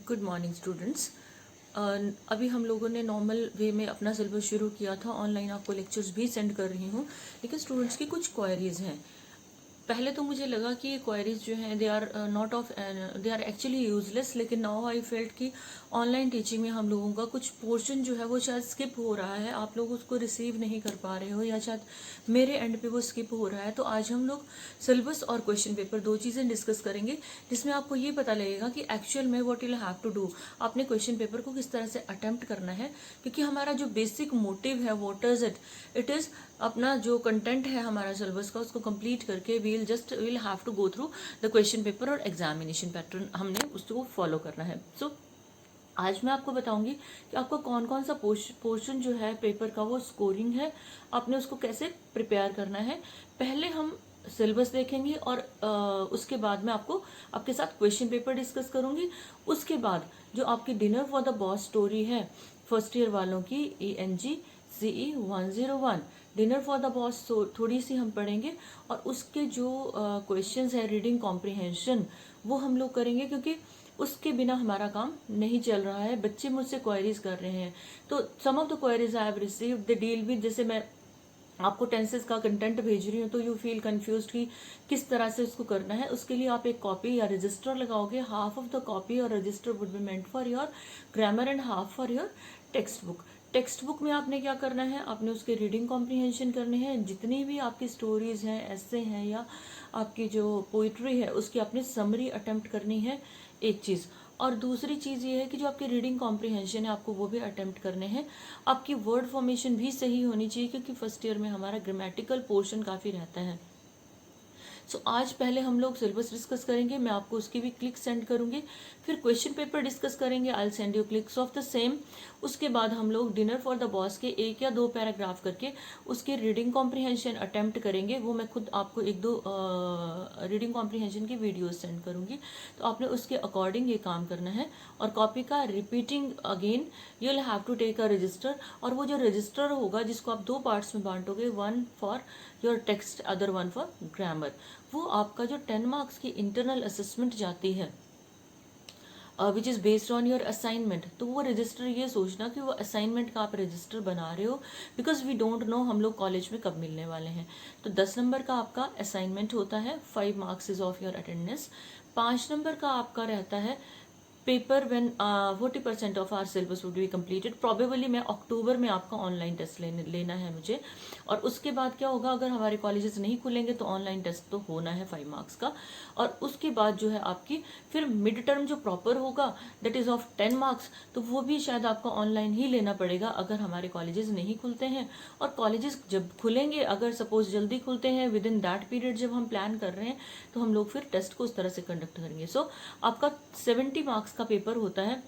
Good morning students. अभी हम लोगों ने नॉर्मल वे में अपना सिलेबस शुरू किया था। ऑनलाइन आपको लेक्चर्स भी सेंड कर रही हूँ, लेकिन स्टूडेंट्स की कुछ क्वेरीज हैं। पहले तो मुझे लगा कि ये क्वेरीज जो हैं they are not of they are actually useless, लेकिन नाउ आई फेल्ट कि ऑनलाइन टीचिंग में हम लोगों का कुछ पोर्शन जो है वो शायद स्किप हो रहा है, आप लोग उसको रिसीव नहीं कर पा रहे हो या शायद मेरे एंड पे वो स्किप हो रहा है। तो आज हम लोग सिलेबस और क्वेश्चन पेपर दो चीज़ें डिस्कस करेंगे, जिसमें आपको ये पता लगेगा कि एक्चुअल में what you have to do, आपने क्वेश्चन पेपर को किस तरह से अटेम्प्ट करना है। क्योंकि हमारा जो बेसिक मोटिव है व्हाट इज इट इज़ अपना जो कंटेंट है हमारा सिलेबस का उसको कंप्लीट करके we'll have to go through the question paper और एग्जामिनेशन पैटर्न, हमने उसको फॉलो करना है। सो आज मैं आपको बताऊंगी कि आपको कौन कौन सा पोर्शन जो है पेपर का वो स्कोरिंग है, आपने उसको कैसे प्रिपेयर करना है। पहले हम सिलेबस देखेंगे और उसके बाद मैं आपको आपके साथ क्वेश्चन पेपर डिस्कस करूंगी। उसके बाद जो आपकी dinner for the boss story है फर्स्ट ईयर वालों की ENG CE 101 dinner for the boss थोड़ी सी हम पढ़ेंगे, और उसके जो क्वेश्चंस है रीडिंग कॉम्प्रिहेंशन वो हम लोग करेंगे, क्योंकि उसके बिना हमारा काम नहीं चल रहा है। बच्चे मुझसे क्वेरीज कर रहे हैं, तो some of the queries I have received the deal with, जैसे मैं आपको टेंसेस का कंटेंट भेज रही हूँ तो यू फील कंफ्यूज्ड कि किस तरह से उसको करना है। उसके लिए आप एक कॉपी या रजिस्टर लगाओगे। हाफ ऑफ द कॉपी और register would be meant for your grammar and half for your text book. Text book में आपने क्या करना है, आपने उसके रीडिंग कॉम्प्रिहेंशन करने हैं। जितनी भी आपकी स्टोरीज हैं, ऐसे हैं या आपकी जो पोइट्री है, उसकी आपने समरी अटेम्प्ट करनी है, एक चीज़। और दूसरी चीज़ ये है कि जो आपकी रीडिंग कॉम्प्रिहेंशन है आपको वो भी अटेम्प्ट करने हैं। आपकी वर्ड फॉर्मेशन भी सही होनी चाहिए, क्योंकि फर्स्ट ईयर में हमारा ग्रामेटिकल पोर्शन काफ़ी रहता है। सो आज पहले हम लोग सिलेबस डिस्कस करेंगे, मैं आपको उसकी भी क्लिक सेंड करूंगी। फिर क्वेश्चन पेपर डिस्कस करेंगे, आई will send you clicks of the same. उसके बाद हम लोग डिनर फॉर द बॉस के 1 या 2 पैराग्राफ करके उसकी रीडिंग कॉम्प्रिहेंशन अटेम्प्ट करेंगे। वो मैं खुद आपको 1-2 रीडिंग कॉम्प्रिहेंशन की वीडियोज सेंड करूंगी, तो आपने उसके अकॉर्डिंग ये काम करना है। और कॉपी का repeating again you will have to take a register, और वो जो रजिस्टर होगा जिसको आप 2 पार्ट्स में बांटोगे, 1 for your text, other 1 for grammar. वो आपका जो 10 मार्क्स की इंटरनल असेसमेंट जाती है which is based on your assignment, तो वो रजिस्टर ये सोचना कि वो असाइनमेंट का आप रजिस्टर बना रहे हो, बिकॉज वी डोंट नो हम लोग कॉलेज में कब मिलने वाले हैं। तो 10 नंबर का आपका असाइनमेंट होता है, 5 marks is of your attendance. 5 number का आपका रहता है paper when 40% of our syllabus would be completed. Probably मैं अक्टूबर में आपका ऑनलाइन टेस्ट लेना है मुझे। और उसके बाद क्या होगा, अगर हमारे कॉलेजेस नहीं खुलेंगे तो ऑनलाइन टेस्ट तो होना है 5 मार्क्स का। और उसके बाद जो है आपकी फिर मिड टर्म जो प्रॉपर होगा दैट इज ऑफ 10 मार्क्स, तो वो भी शायद आपको ऑनलाइन ही लेना पड़ेगा अगर हमारे कॉलेजेस नहीं खुलते हैं। और कॉलेजेस जब खुलेंगे, अगर सपोज जल्दी खुलते हैं विद इन दैट पीरियड जब हम प्लान कर रहे हैं, तो हम लोग फिर टेस्ट को उस तरह से कंडक्ट करेंगे। सो आपका 70 मार्क्स का पेपर होता है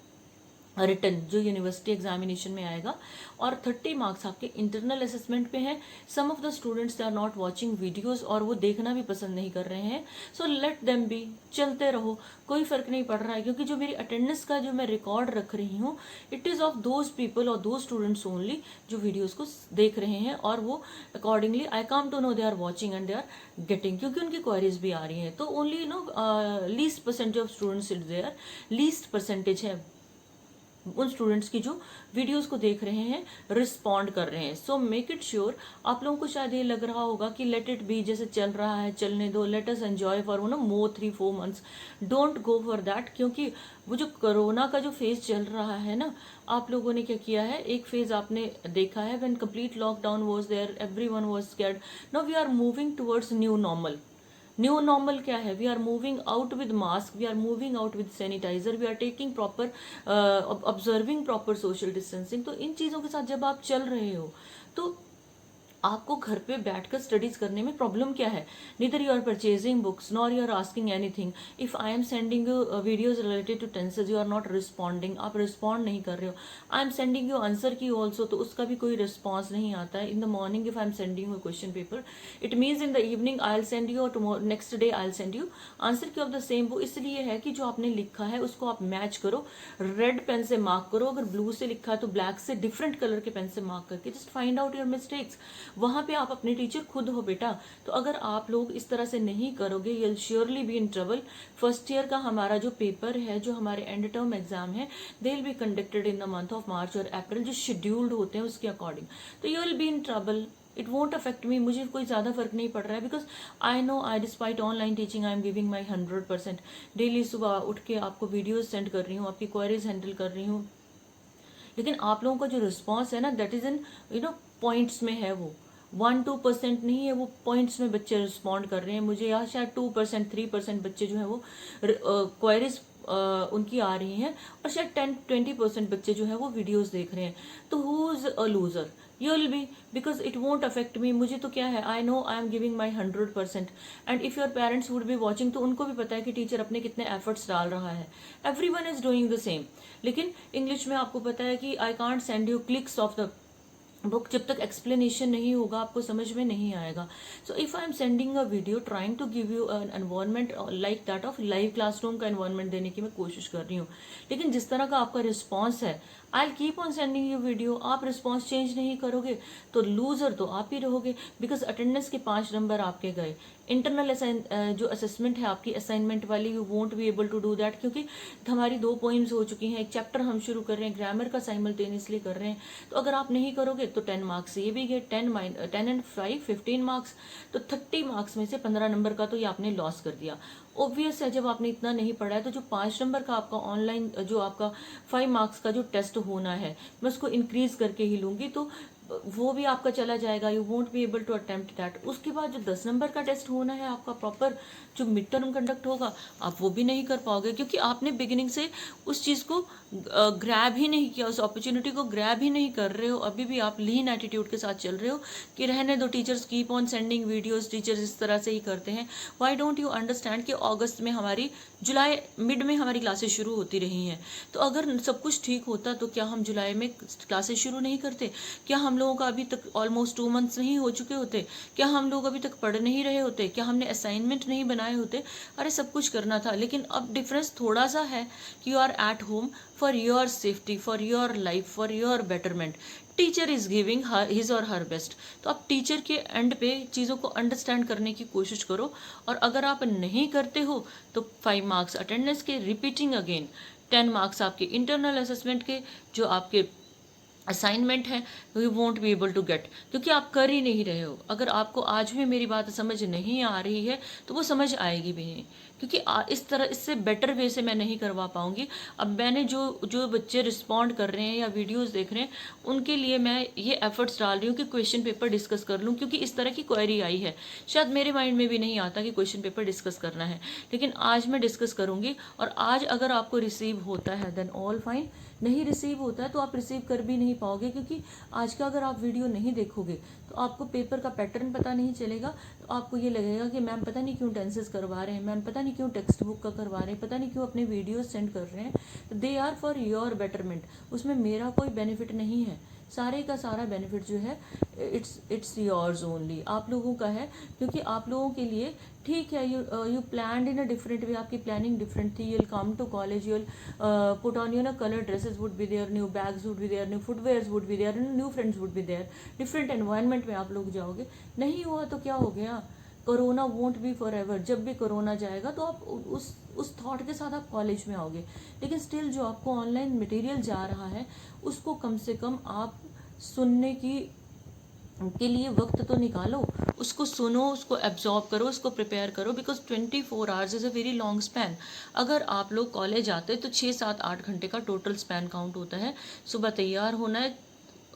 रिटर्न, जो यूनिवर्सिटी एग्जामिनेशन में आएगा, और 30 मार्क्स आपके इंटरनल असेसमेंट पे हैं। Some of the students they are not watching videos, और वो देखना भी पसंद नहीं कर रहे हैं। सो लेट देम बी, चलते रहो, कोई फर्क नहीं पड़ रहा है। क्योंकि जो मेरी अटेंडेंस का जो मैं रिकॉर्ड रख रही हूँ, it is of those people और दोज स्टूडेंट्स ओनली जो वीडियोज को देख रहे हैं, और वो accordingly I come to know they are watching and they are getting, क्योंकि उनकी क्वेरीज भी आ रही हैं। तो only least percentage of students it there, least percentage है उन स्टूडेंट्स की जो वीडियोस को देख रहे हैं, रिस्पॉन्ड कर रहे हैं। So make it sure. आप लोगों को शायद ये लग रहा होगा कि लेट इट बी, जैसे चल रहा है चलने दो, let us enjoy for more 3-4 months. Don't go for that, क्योंकि वो जो कोरोना का जो फेज चल रहा है ना, आप लोगों ने क्या किया है, एक फेज आपने देखा है when complete lockdown was there, everyone was scared. Now we are moving towards new normal. New normal क्या है, we are moving out with mask, we are moving out with sanitiser, we are taking proper observing proper social distancing. तो इन चीज़ों के साथ जब आप चल रहे हो, तो आपको घर पे बैठकर स्टडीज करने में प्रॉब्लम क्या है। Neither you are purchasing books nor you are asking anything. If I am sending you videos related to tenses, you are not responding, आप रिस्पॉन्ड नहीं कर रहे हो। I am sending you answer key also, तो उसका भी कोई response नहीं आता है। In the morning if I am sending you question paper, it means in the evening I will send you, और next day I will send you answer की of the same. वो इसलिए है कि जो आपने लिखा है उसको आप मैच करो, रेड पेन से मार्क करो, अगर ब्लू से लिखा है तो ब्लैक से डिफरेंट कलर के पेन से मार्क करके just find out your mistakes. वहां पे आप अपने टीचर खुद हो बेटा। तो अगर आप लोग इस तरह से नहीं करोगे, you will surely be in trouble. First year का हमारा जो पेपर है, जो हमारे एंड टर्म एग्जाम है, they will be conducted in the month of March और अप्रैल, जो शेड्यूल्ड होते हैं उसके अकॉर्डिंग। तो you will be in trouble. It won't affect me, मुझे कोई ज्यादा फर्क नहीं पड़ रहा है, because I know I despite online teaching I am giving my 100%। Daily सुबह उठ के आपको वीडियोज सेंड कर रही हूँ, आपकी क्वेरीज हैंडल कर रही हूँ, लेकिन आप लोगों का जो रिस्पॉन्स है ना, दैट इज इन पॉइंट्स में है। वो 1-2% नहीं है, वो पॉइंट्स में बच्चे रिस्पॉन्ड कर रहे हैं मुझे। या शायद 2% 3% बच्चे जो है वो क्वेरीज उनकी आ रही हैं, और शायद 10-20% बच्चे जो है वो वीडियोस देख रहे हैं। तो who is a loser? You will B, because it won't affect me. मुझे तो क्या है, I know I am giving my 100%। And if your parents would be watching, तो उनको भी पता है कि टीचर अपने कितने एफर्ट्स डाल रहा है। Every one is doing the same. लेकिन इंग्लिश में आपको पता है कि I can't send you clicks of the book, जब तक एक्सप्लेनेशन नहीं होगा आपको समझ में नहीं आएगा। So if I am sending a video trying to give you an environment like that of live classroom का एनवायरमेंट देने की मैं कोशिश कर रही हूँ, लेकिन जिस तरह का आपका रिस्पॉन्स है, I keep on sending you video, आप रिस्पॉन्स चेंज नहीं करोगे तो लूजर तो आप ही रहोगे। बिकॉज अटेंडेंस के 5 नंबर आपके गए। इंटरनल जो असेसमेंट है आपकी असाइनमेंट वाली, you won't be able to do that, क्योंकि हमारी 2 पोइम्स हो चुकी हैं, एक चैप्टर हम शुरू कर रहे हैं, ग्रामर का साइमल्टेनियसली कर रहे हैं। तो अगर आप नहीं करोगे तो 10 मार्क्स ये भी गए, 10 एंड 5 15 मार्क्स। तो 30 मार्क्स में से 15 नंबर का तो ये आपने लॉस कर दिया। ऑब्वियस है, जब आपने इतना नहीं पढ़ा है तो जो 5 नंबर का आपका ऑनलाइन, जो आपका 5 मार्क्स का जो टेस्ट होना है, मैं उसको इंक्रीज करके ही लूंगी, तो वो भी आपका चला जाएगा। You won't be able to attempt that. उसके बाद जो 10 नंबर का टेस्ट होना है आपका, प्रॉपर जो मिड टर्म कंडक्ट होगा, आप वो भी नहीं कर पाओगे, क्योंकि आपने बिगिनिंग से उस चीज को ग्रैब ही नहीं किया, उस अपॉर्चुनिटी को ग्रैब ही नहीं कर रहे हो। अभी भी आप लीन एटीट्यूड के साथ चल रहे हो कि रहने दो, teachers keep on sending videos, teachers इस तरह से ही करते हैं। व्हाई डोंट यू अंडरस्टैंड कि अगस्त में हमारी, जुलाई मिड में हमारी क्लासेस शुरू होती रही हैं। तो अगर सब कुछ ठीक होता तो क्या हम जुलाई में क्लासेस शुरू नहीं करते? क्या हम लोगों का अभी तक ऑलमोस्ट 2 मंथ्स नहीं हो चुके होते? क्या हम लोग अभी तक पढ़ नहीं रहे होते? क्या हमने असाइनमेंट नहीं बनाए होते? अरे सब कुछ करना था। लेकिन अब डिफरेंस थोड़ा सा है कि you are at home for your safety, for your life, for your betterment. Teacher is giving his और हर बेस्ट। तो आप टीचर के एंड पे चीज़ों को अंडरस्टैंड करने की कोशिश करो। और अगर आप नहीं करते हो तो 5 मार्क्स अटेंडेंस के, रिपीटिंग अगेन 10 मार्क्स आपके इंटरनल असेसमेंट के, जो आपके असाइनमेंट है, you won't be able to get, क्योंकि आप कर ही नहीं रहे हो। अगर आपको आज भी मेरी बात समझ नहीं आ रही है तो वो समझ आएगी भी नहीं, क्योंकि इस तरह, इससे बेटर वे से मैं नहीं करवा पाऊंगी। अब मैंने जो जो बच्चे रिस्पॉन्ड कर रहे हैं या वीडियोस देख रहे हैं, उनके लिए मैं ये एफर्ट्स डाल रही हूँ कि क्वेश्चन पेपर डिस्कस कर लूँ, क्योंकि इस तरह की क्वेरी आई है। शायद मेरे माइंड में भी नहीं आता कि क्वेश्चन पेपर डिस्कस करना है, लेकिन आज मैं डिस्कस करूंगी। और आज अगर आपको रिसीव होता है देन ऑल फाइन, नहीं रिसीव होता है तो आप रिसीव कर भी नहीं पाओगे, क्योंकि आज का अगर आप वीडियो नहीं देखोगे तो आपको पेपर का पैटर्न पता नहीं चलेगा। तो आपको ये लगेगा कि मैम पता नहीं क्यों टेंसेस करवा रहे हैं, मैम पता नहीं क्यों टेक्स्ट बुक का करवा रहे हैं, पता नहीं क्यों अपने वीडियोस सेंड कर रहे हैं। They are for your betterment, उसमें मेरा कोई बेनिफिट नहीं है। सारे का सारा बेनिफिट जो है इट्स योर्स ओनली, आप लोगों का है। क्योंकि आप लोगों के लिए ठीक है, you planned in a different way, आपकी प्लानिंग डिफरेंट थी। You will come to college, you will put on your colour dresses would be there, new bags would be there, new footwears would be there, new friends would be there, different environment में आप लोग जाओगे। नहीं हुआ तो क्या हो गया, corona won't be for ever. जब भी कोरोना जाएगा तो आप उस थॉट के साथ आप कॉलेज में आओगे। लेकिन स्टिल जो आपको ऑनलाइन मटेरियल जा रहा है, उसको कम से कम आप सुनने के लिए वक्त तो निकालो, उसको सुनो, उसको एब्जॉर्ब करो, उसको प्रिपेयर करो। Because 24 hours is a very long span. अगर आप लोग कॉलेज आते तो 6-7-8 घंटे का टोटल स्पैन काउंट होता है। सुबह तैयार होना है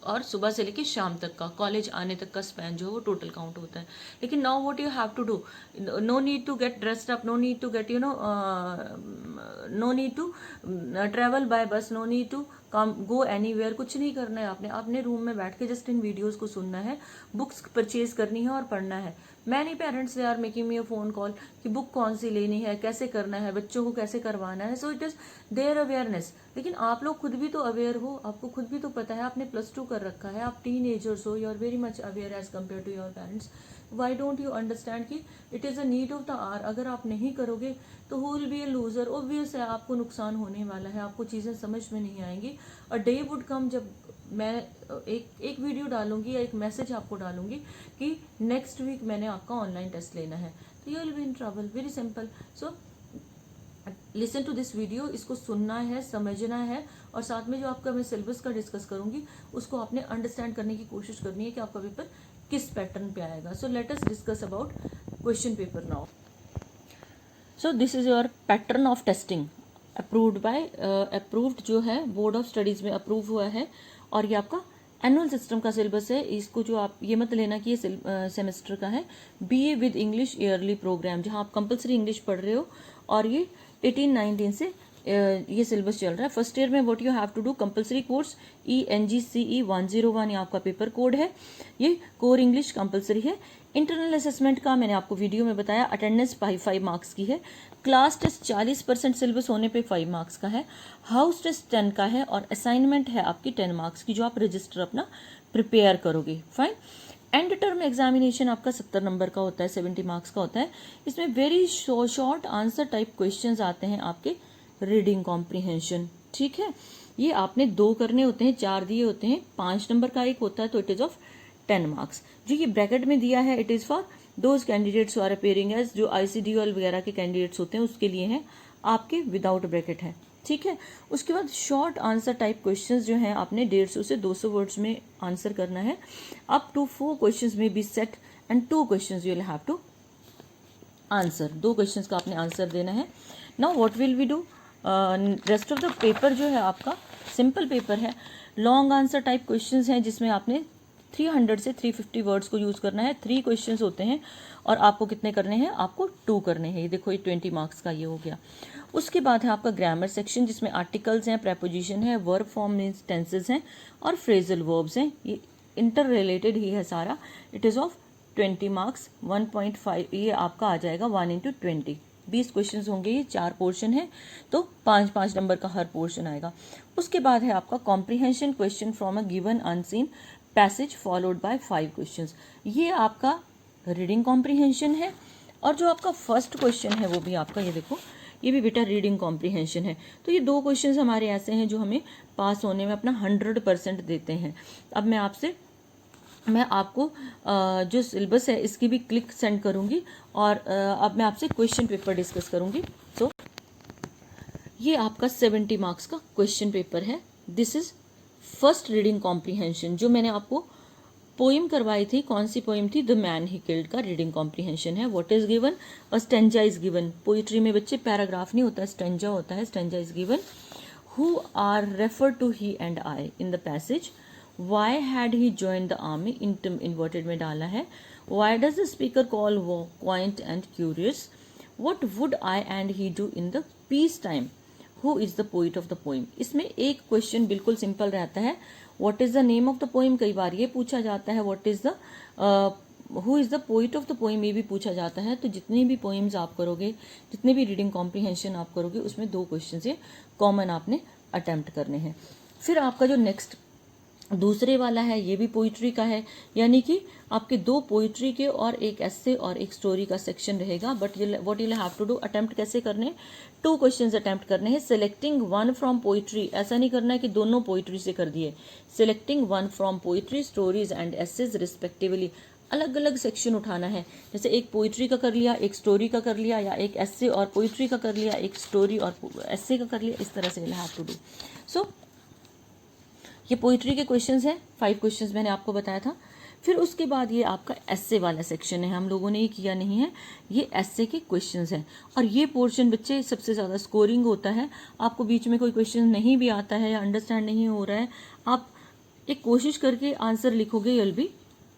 और सुबह से लेकर शाम तक का, कॉलेज आने तक का स्पैन जो है वो टोटल काउंट होता है। लेकिन now what you have to do, no need to get dressed up, no need to get no need to travel by bus, no need to come go anywhere. कुछ नहीं करना है आपने, अपने रूम में बैठ के जस्ट इन वीडियोस को सुनना है, बुक्स परचेज करनी है और पढ़ना है। Many parents they are making me a phone call कि बुक कौन सी लेनी है, कैसे करना है, बच्चों को कैसे करवाना है। So it is there awareness. लेकिन आप लोग खुद भी तो अवेयर हो, आपको खुद भी तो पता है, आपने +2 कर रखा है, आप टीनेजर्स हो, you are very much aware as compare to your parents. Why don't you understand कि it is a need of the hour. अगर आप नहीं करोगे तो who will be a loser. Obvious है आपको नुकसान होने वाला है, आपको चीज़ें समझ में नहीं आएंगी। अ डे वुड कम जब मैं एक वीडियो डालूंगी या एक मैसेज आपको डालूंगी कि नेक्स्ट वीक मैंने आपका ऑनलाइन टेस्ट लेना है, तो you will be in trouble. Very simple. So listen to this video, इसको सुनना है, समझना है, और साथ में जो आपका मैं सिलेबस का डिस्कस करूंगी उसको आपने अंडरस्टैंड करने की कोशिश करनी है कि आपका पेपर किस पैटर्न पे आएगा। So let us discuss about question paper now. So this is your pattern of testing approved जो है बोर्ड ऑफ स्टडीज में अप्रूव हुआ है, और ये आपका एनुअल सिस्टम का सिलेबस है। इसको जो आप ये मत लेना कि ये सेमेस्टर का है। BA with English yearly programme, जहां आप कंपलसरी इंग्लिश पढ़ रहे हो, और ये 18-19 से ये सिलेबस चल रहा है। फर्स्ट ईयर में what you have to do, compulsory course ENGCE 101 ये आपका पेपर कोड है। ये कोर इंग्लिश कंपलसरी है। इंटरनल असेसमेंट का मैंने आपको वीडियो में बताया, अटेंडेंस 5 मार्क्स की है। क्लास टेस्ट 40% सिलेबस होने पे 5 मार्क्स का है। हाउस टेस्ट 10 का है, और असाइनमेंट है आपकी 10 मार्क्स की, जो आप रजिस्टर अपना प्रिपेयर करोगे। फाइन। एंड टर्म एग्जामिनेशन आपका 70 नंबर का होता है, 70 मार्क्स का होता है। इसमें very short answer type questions आते हैं आपके रीडिंग कॉम्प्रिहेंशन। ठीक है, ये आपने 2 करने होते हैं, 4 दिए होते हैं, 5 नंबर का एक होता है, तो इट इज ऑफ 10 मार्क्स। जो ये ब्रैकेट में दिया है it is for those candidates who are appearing as, जो ICDL वगैरह के कैंडिडेट्स होते हैं उसके लिए हैं, आपके विदाउट ब्रैकेट है। ठीक है, उसके बाद शॉर्ट आंसर टाइप क्वेश्चंस जो हैं आपने 150 से 200 वर्ड्स में आंसर करना है। अप टू 4 क्वेश्चंस में B set and 2 questions you will have to answer. 2 questions का आपने आंसर देना है। Now what will we do, rest of the paper जो है आपका सिंपल पेपर है। लॉन्ग आंसर टाइप क्वेश्चंस हैं जिसमें आपने 300 से 350 वर्ड्स को यूज करना है। 3 क्वेश्चंस होते हैं, और आपको कितने करने हैं, आपको 2 करने हैं। ये देखो, ये 20 मार्क्स का ये हो गया। उसके बाद है आपका ग्रामर सेक्शन, जिसमें आर्टिकल्स हैं, प्रेपोजिशन है, वर्ब फॉर्म मीन्स टेंसेस हैं, और फ्रेजल वर्ब्स हैं। ये इंटर रिलेटेड ही है सारा। It is of 20 marks. 1.5 ये आपका आ जाएगा 1 into 20। 20 क्वेश्चन होंगे, ये 4 पोर्शन है, तो 5-5 नंबर का हर पोर्शन आएगा। उसके बाद है आपका comprehension question from a given unseen passage followed by 5 questions. ये आपका रीडिंग कॉम्प्रिहेंशन है। और जो आपका फर्स्ट क्वेश्चन है वो भी आपका, ये देखो, ये भी बेटा रीडिंग कॉम्प्रिहेंशन है। तो ये 2 क्वेश्चंस हमारे ऐसे हैं जो हमें पास होने में अपना 100% देते हैं। अब मैं आपको जो सिलेबस है इसकी भी क्लिक सेंड करूंगी, और अब मैं आपसे क्वेश्चन पेपर डिस्कस करूंगी। तो ये आपका 70 मार्क्स का क्वेश्चन पेपर है। This is first reading comprehension. जो मैंने आपको पोइम करवाई थी, कौन सी पोइम थी, द मैन ही किल्ड का रीडिंग कॉम्प्रिहेंशन है। What is given, a stanza is given. Poetry में बच्चे पैराग्राफ नहीं होता, स्टेंजा होता है। Stanza is given. Who are refer to he and I in the passage. Why had he joined the army? Inverted में डाला है। Why does the speaker call war quaint and curious? What would I and he do in the peace time? Who is the poet of the poem? इसमें एक question बिल्कुल simple रहता है, What is the name of the poem? कई बार ये पूछा जाता है, What is the who is the poet of the poem? ये भी पूछा जाता है। तो जितनी भी पोइम्स आप करोगे, जितने भी रीडिंग कॉम्प्रिहेंशन आप करोगे, उसमें 2 क्वेश्चन ये कॉमन आपने अटेम्प्ट करने हैं। फिर आपका जो नेक्स्ट दूसरे वाला है, ये भी पोइट्री का है, यानी कि आपके 2 पोइट्री के और एक एस्से और एक स्टोरी का सेक्शन रहेगा। But what you have to do, attempt कैसे करने, 2 क्वेश्चंस अटेम्प्ट करने हैं। सिलेक्टिंग 1 फ्रॉम पोइट्री, ऐसा नहीं करना है कि दोनों पोइट्री से कर दिए। Selecting 1 from poetry, stories and essays respectively. अलग अलग सेक्शन उठाना है, जैसे एक पोइट्री का कर लिया, एक स्टोरी का कर लिया, या एक एस्से और पोइट्री का कर लिया, एक स्टोरी और एस्से का कर लिया। इस तरह से यू हैव टू डू। सो ये पोइट्री के क्वेश्चंस हैं, 5 क्वेश्चंस मैंने आपको बताया था। फिर उसके बाद ये आपका एस्से वाला सेक्शन है, हम लोगों ने ये किया नहीं है, ये एस्से के क्वेश्चंस हैं। और ये पोर्शन बच्चे सबसे ज़्यादा स्कोरिंग होता है। आपको बीच में कोई क्वेश्चन नहीं भी आता है या अंडरस्टैंड नहीं हो रहा है, आप एक कोशिश करके आंसर लिखोगे, you will be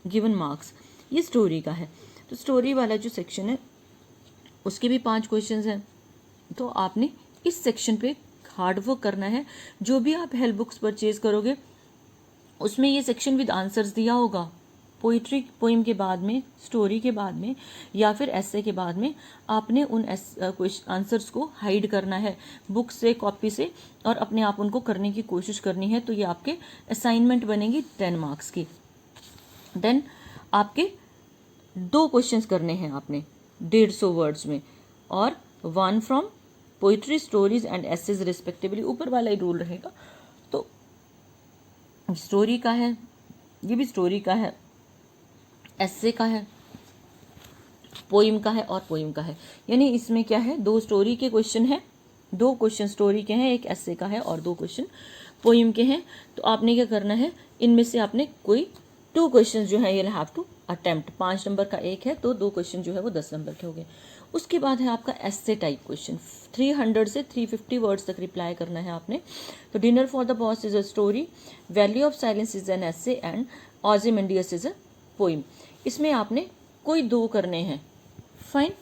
given marks. ये स्टोरी का है, तो स्टोरी वाला जो सेक्शन है उसके भी 5 क्वेश्चंस हैं। तो आपने इस सेक्शन पे हार्ड वर्क करना है। जो भी आप हेल्प बुक्स परचेज करोगे उसमें ये सेक्शन विद आंसर्स दिया होगा। पोइट्री पोइम के बाद में, स्टोरी के बाद में, या फिर एस्से के बाद में आपने उन आंसर्स को हाइड करना है बुक से, कॉपी से, और अपने आप उनको करने की कोशिश करनी है। तो ये आपके असाइनमेंट बनेगी 10 मार्क्स की। देन आपके 2 क्वेश्चंस करने हैं आपने 150 वर्ड्स में, और 1 from poetry, stories and essays respectively. ऊपर वाला ही रूल रहेगा। तो स्टोरी का है, ये भी स्टोरी का है, एस्से का है, पोइम का है और पोइम का है। यानी इसमें क्या है, 2 स्टोरी के क्वेश्चन है, 2 क्वेश्चन स्टोरी के हैं, एक एस्से का है और 2 क्वेश्चन पोइम के हैं। तो आपने क्या करना है, इनमें से आपने कोई 2 क्वेश्चन जो है ये हैव टू अटेम्प्ट। 5 नंबर का एक है तो 2 क्वेश्चन जो है वो 10 नंबर के हो गए। उसके बाद है आपका एस्से टाइप क्वेश्चन, 300 से 350 वर्ड्स तक रिप्लाई करना है आपने। तो dinner for the boss is a story, value of silence is an essay and Ozymandias is a poem. इसमें आपने कोई 2 करने हैं, फाइन।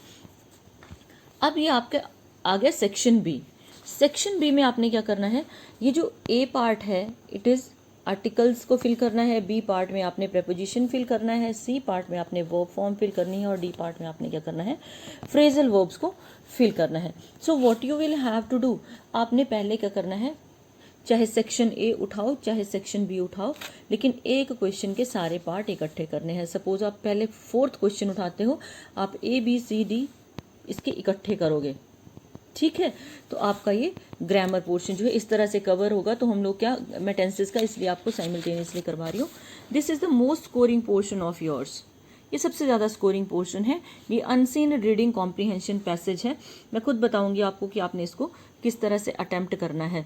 अब ये आपके आ गया सेक्शन बी। सेक्शन बी में आपने क्या करना है, ये जो ए पार्ट है इट इज़ आर्टिकल्स को फिल करना है, बी पार्ट में आपने प्रेपोजिशन फिल करना है, सी पार्ट में आपने वर्ब फॉर्म फिल करनी है और डी पार्ट में आपने क्या करना है, फ्रेजल वर्ब्स को फिल करना है। So what you will have to do, आपने पहले क्या करना है, चाहे सेक्शन ए उठाओ चाहे सेक्शन बी उठाओ, लेकिन एक क्वेश्चन के सारे पार्ट इकट्ठे करने हैं। सपोज आप पहले 4th क्वेश्चन उठाते हो, आप ए बी सी डी इसके इकट्ठे करोगे, ठीक है। तो आपका ये ग्रामर पोर्शन जो है इस तरह से कवर होगा। तो हम लोग क्या, मैं टेंसेस का इसलिए आपको साइमल्टेनियसली करवा रही हूँ। This is the most scoring portion of yours, ये सबसे ज़्यादा स्कोरिंग पोर्शन है। ये अनसीन रीडिंग कॉम्प्रीहेंशन पैसेज है। मैं खुद बताऊंगी आपको कि आपने इसको किस तरह से अटेम्प्ट करना है।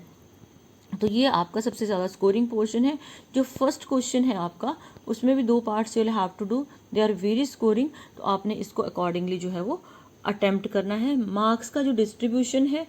तो ये आपका सबसे ज़्यादा स्कोरिंग पोर्शन है। जो फर्स्ट क्वेश्चन है आपका, उसमें भी 2 parts you will have to do, they are very scoring. तो आपने इसको अकॉर्डिंगली जो है वो अटेम्प्ट करना है। मार्क्स का जो डिस्ट्रीब्यूशन है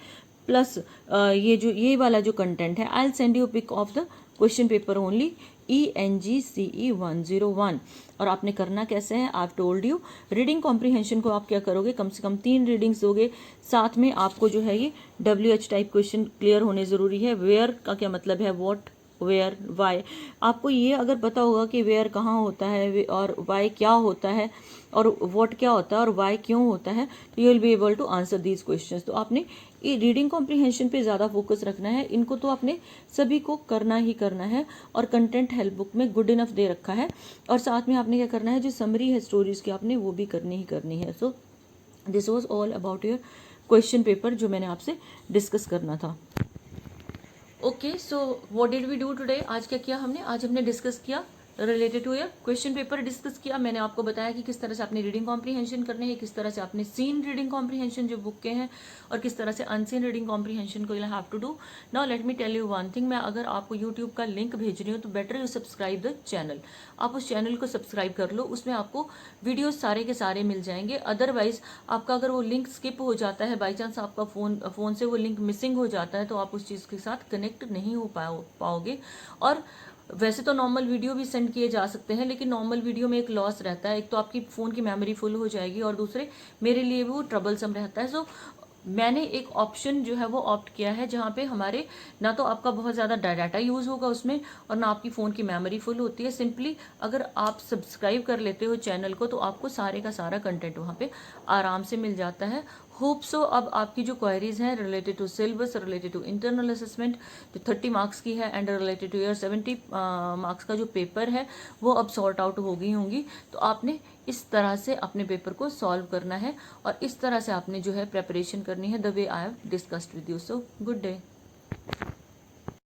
प्लस ये वाला जो कंटेंट है, I will send you pic of the question paper only, ENGCE 101। और आपने करना कैसे है, I told you. Reading comprehension को आप क्या करोगे, कम से कम 3 रीडिंग्स दोगे। साथ में आपको जो है ये WH टाइप क्वेश्चन क्लियर होने ज़रूरी है। वेयर का क्या मतलब है, वॉट, वेयर, वाई। आपको ये अगर पता होगा कि वेयर कहाँ होता है और वाई क्या होता है और व्हाट क्या होता है और वाई क्यों होता है, तो you will be able to answer these questions. तो आपने ये रीडिंग कॉम्प्रीहेंशन पे ज़्यादा फोकस रखना है। इनको तो आपने सभी को करना ही करना है और कंटेंट हेल्प बुक में गुड इनफ दे रखा है। और साथ में आपने क्या करना है, जो समरी है स्टोरीज की आपने वो भी करनी ही करनी है। So this was all about your question paper जो मैंने आपसे डिस्कस करना था। Okay, so what did we do today, आज क्या किया हमने, आज हमने डिस्कस किया related to your question paper discuss किया। मैंने आपको बताया कि किस तरह से आपने रीडिंग कॉम्प्रीहेंशन करने हैं, किस तरह से आपने सीन रीडिंग कॉम्प्रीहेंशन जो बुक के हैं, और किस तरह से अनसीन रीडिंग कॉम्प्रीहेंशन को you have to do. Now let me tell you one thing, मैं अगर आपको यूट्यूब का लिंक भेज रही हूँ तो better you subscribe the channel. आप उस चैनल को सब्सक्राइब कर लो, उसमें आपको वीडियोज सारे के सारे मिल जाएंगे। अदरवाइज आपका अगर वो लिंक स्किप हो जाता है, बाई चांस आपका फोन से वो लिंक मिसिंग हो जाता है, तो आप उस चीज़ के साथ कनेक्ट नहीं हो पाओगे। और वैसे तो नॉर्मल वीडियो भी सेंड किए जा सकते हैं, लेकिन नॉर्मल वीडियो में एक लॉस रहता है, एक तो आपकी फ़ोन की मेमोरी फुल हो जाएगी और दूसरे मेरे लिए वो ट्रबलसम रहता है। सो मैंने एक ऑप्शन जो है वो ऑप्ट किया है जहाँ पे हमारे ना तो आपका बहुत ज़्यादा डाटा यूज़ होगा उसमें और ना आपकी फ़ोन की मेमोरी फुल होती है। सिंपली अगर आप सब्सक्राइब कर लेते हो चैनल को तो आपको सारे का सारा कंटेंट वहाँ पे आराम से मिल जाता है। होप सो अब आपकी जो क्वेरीज हैं related to syllabus, related to internal assessment जो 30 मार्क्स की है and related to your 70 marks का जो पेपर है वो अब सॉर्ट आउट हो गई होंगी। तो आपने इस तरह से अपने पेपर को सॉल्व करना है और इस तरह से आपने जो है प्रेपरेशन करनी है the way I have discussed with you. So good day.